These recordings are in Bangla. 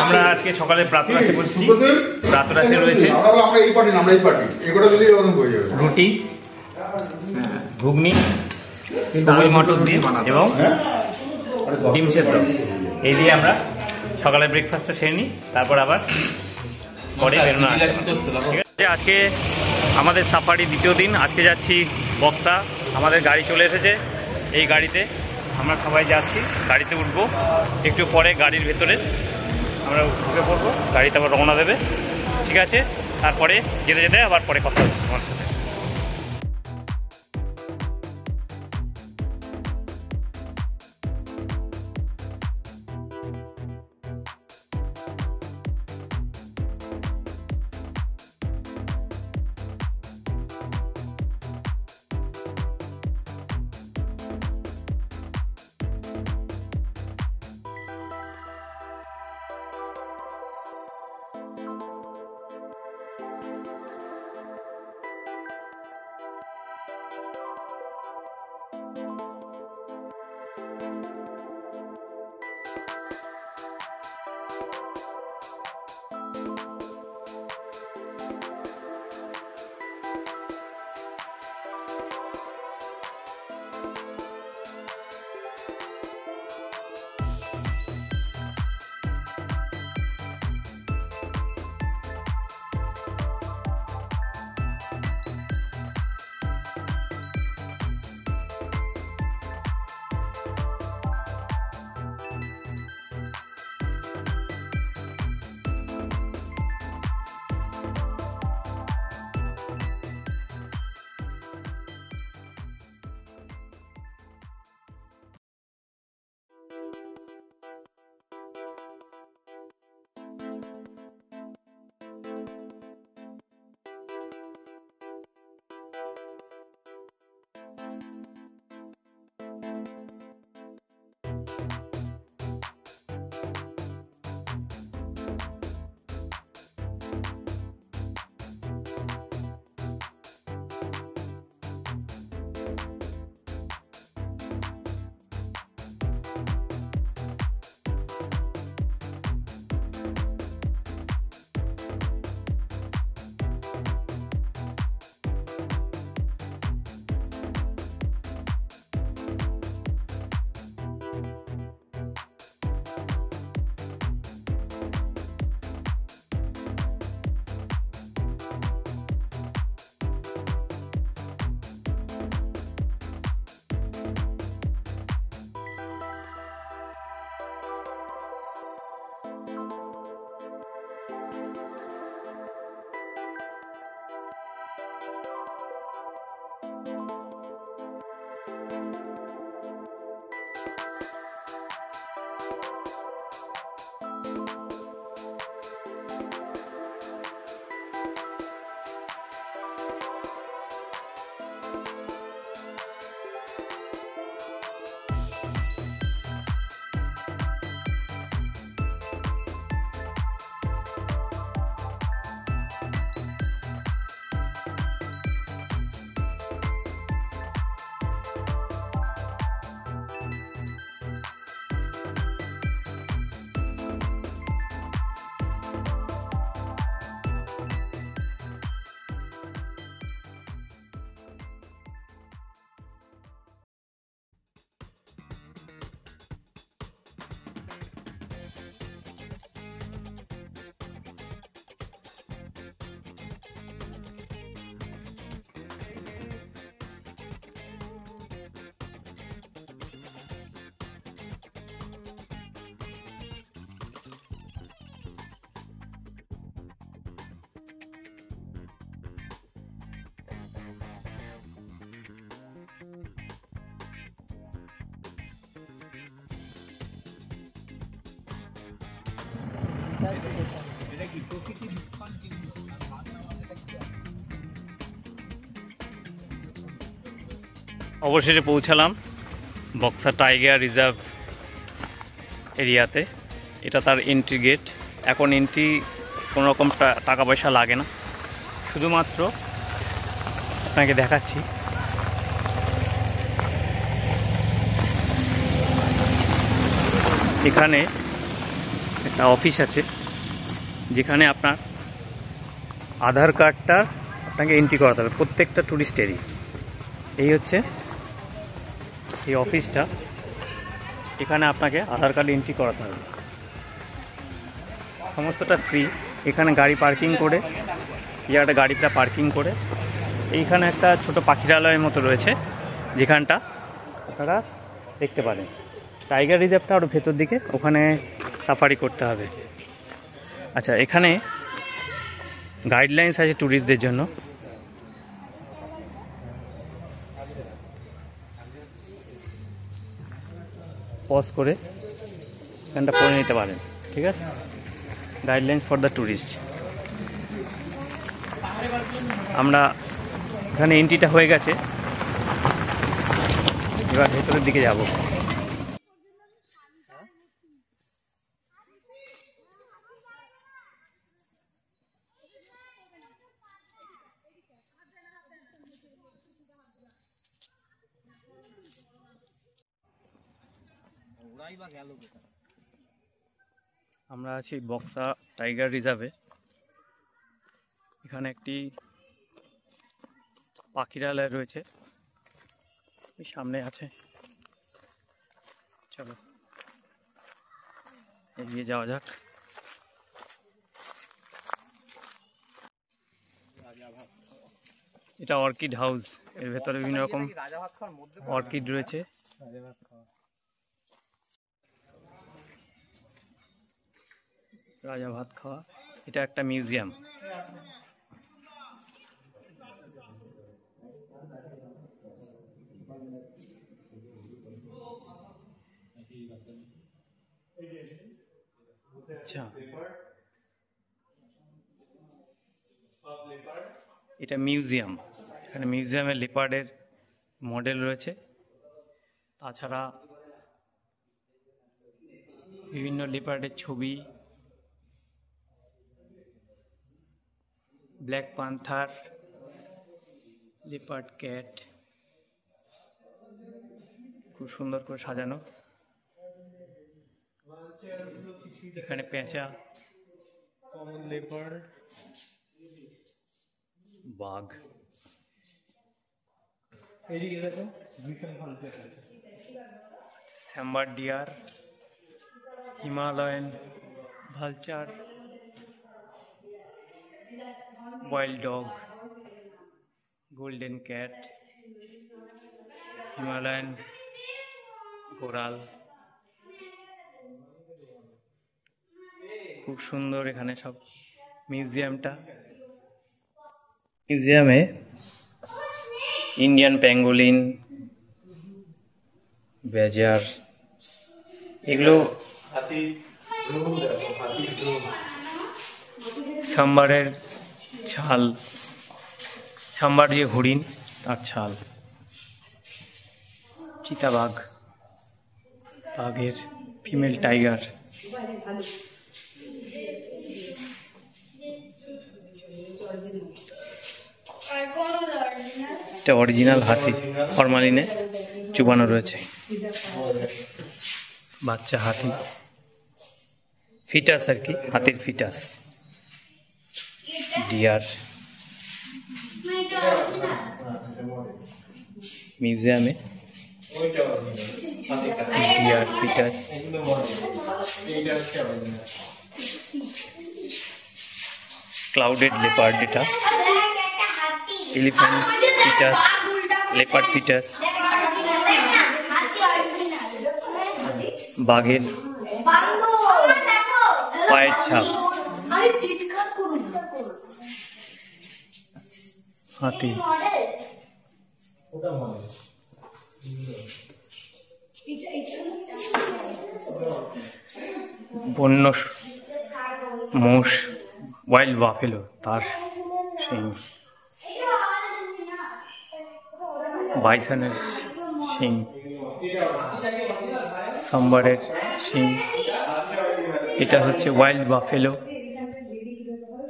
আমরা আজকে সকালে প্রাতরাশে বসছি। প্রাতরাশে রয়েছে রুটি, ঘুগনি, দই মটর দিয়ে এবং ডিম সেদ্ধ। এই দিয়ে আমরা সকালে ব্রেকফাস্টটা সেরে নিই, তারপর আবার পরে বেরোনো আছে। ঠিক আছে, আজকে আমাদের সাফারি দ্বিতীয় দিন। আজকে যাচ্ছি বক্সা। আমাদের গাড়ি চলে এসেছে। এই গাড়িতে আমরা সবাই যাচ্ছি, গাড়িতে উঠবো। একটু পরে গাড়ির ভেতরে আমরা ঢুকে পড়বো, গাড়িতে আবার রওনা দেবে। ঠিক আছে, তারপরে যেতে যেতে আবার পরে কথা হচ্ছে তোমার সাথে। অবশেষে পৌঁছালাম বক্সা টাইগার রিজার্ভ এরিয়াতে। এটা তার এন্ট্রি গেট। এখন এন্ট্রি কোনো রকম টাকা পয়সা লাগে না, শুধুমাত্র আপনাকে দেখাচ্ছি। এখানে একটা অফিস আছে যেখানে আপনার আধার কার্ডটা আপনাকে এন্ট্রি করাতে হবে প্রত্যেকটা ট্যুরিস্টেরই। এই হচ্ছে এই অফিসটা, এখানে আপনাকে আধার কার্ড এন্ট্রি করাতে হবে। সমস্তটা ফ্রি। এখানে গাড়ি পার্কিং করে, জায়গাটা গাড়িটা পার্কিং করে এইখানে একটা ছোট পাখিরালয়ের মতো রয়েছে যেখানটা আপনারা দেখতে পারেন। টাইগার রিজার্ভটা আরও ভেতর দিকে, ওখানে সাফারি করতে হবে। আচ্ছা, এখানে গাইডলাইন্স আছে ট্যুরিস্টদের জন্য। পজ করে এখানটা পড়ে নিতে পারেন, ঠিক আছে? Guidelines for the tourist. আমরা এখানে এন্ট্রিটা হয়ে গেছে, এবার ভেতরের দিকে যাব। আমরা আছি বক্সা টাইগার রিজার্ভে। এখানে একটি পাখিরালয় রয়েছে, সামনে আছে। চলো এগিয়ে যাওয়া যাক। এটা অর্কিড হাউস, এর ভেতরে বিভিন্ন রকম অর্কিড রয়েছে। রাজা ভাত খাওয়া, এটা একটা মিউজিয়াম। আচ্ছা, এটা মিউজিয়াম। এখানে মিউজিয়ামে লেপার্ডের মডেল রয়েছে, তাছাড়া বিভিন্ন লেপার্ডের ছবি, ব্ল্যাক পান্থার, লেপার্ড ক্যাট, খুব সুন্দর করে সাজানো। এখানে পেঁচা, কমন লেপার্ড, বাঘ, sambar deer, Himalayan vulture, wild dog, golden cat, Himalayan goral. খুব সুন্দর এখানে সব মিউজিয়ামটা। মিউজিয়ামে ইন্ডিয়ান প্যাঙ্গোলিন, বেজার, এগুলো সাম্বারের ছাল, সাম্বার যে হরিণ তার ছাল, চিতাবাঘ, বাঘের ফিমেল টাইগার, এটা অরিজিনাল হাতি, ফরমালিনে চুবানো রয়েছে। বাচ্চা হাতি, ফিটাস আর কি, হাতির ফিটাস। ডিয়ার, মিউজিয়ামে ডিয়ার, ফিটাস। ক্লাউডেড লেপার্ড, এটা এলিফ্যান্ট ফিটাস, লেপার্ড ফিটাস। বাঘের পায়ের ছাপ, হাতি, বন্য মোষ, ওয়াইল্ড বাফেলো, তার শিং, বাইসনের শিং, সাম্বারের শিং। এটা হচ্ছে ওয়াইল্ড বাফেলো,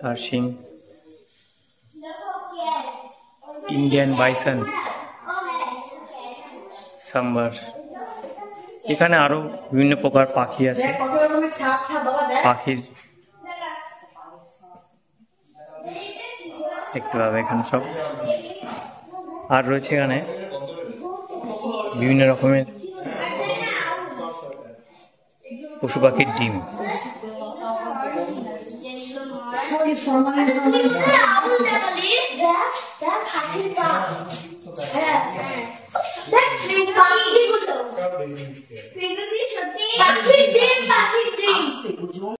তার শিং। ইন্ডিয়ান বাইসন, সাম্বার, এখানে আরো বিভিন্ন প্রকার পাখি আছে, পাখির দেখতে পাবে এখানে সব। আর রয়েছে এখানে বিভিন্ন রকমের পশু পাখির ডিম।